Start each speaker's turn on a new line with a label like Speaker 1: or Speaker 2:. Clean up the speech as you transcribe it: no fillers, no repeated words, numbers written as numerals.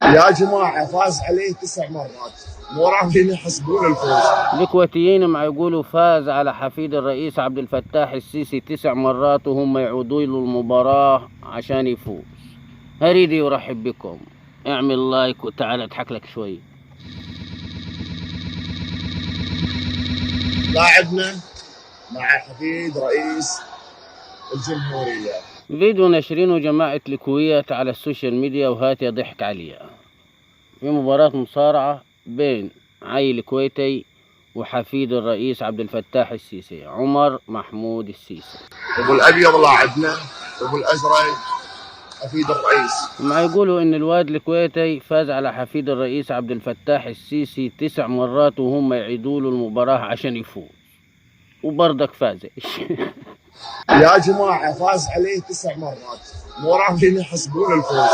Speaker 1: يا جماعة فاز عليه 9 مرات، مو راضين يحسبون الفوز.
Speaker 2: الكويتيين ما يقولوا فاز على حفيد الرئيس عبد الفتاح السيسي 9 مرات وهم يعودوا له المباراة عشان يفوز. أريد يرحب بكم، اعمل لايك وتعال اضحك لك شوي.
Speaker 1: لاعبنا مع حفيد رئيس الجمهورية.
Speaker 2: فيديو ناشرينه جماعة الكويت على السوشيال ميديا وهات يضحك عليها. في مباراة مصارعة بين عيل كويتي وحفيد الرئيس عبد الفتاح السيسي عمر محمود السيسي.
Speaker 1: ابو الابيض لاعبنا، ابو الازرق حفيد الرئيس.
Speaker 2: ما يقولوا ان الواد الكويتي فاز على حفيد الرئيس عبد الفتاح السيسي 9 مرات وهم يعيدوا له المباراة عشان يفوز، وبرضك فاز.
Speaker 1: يا جماعة فاز عليه 9 مرات، مو راضين يحسبون الفوز.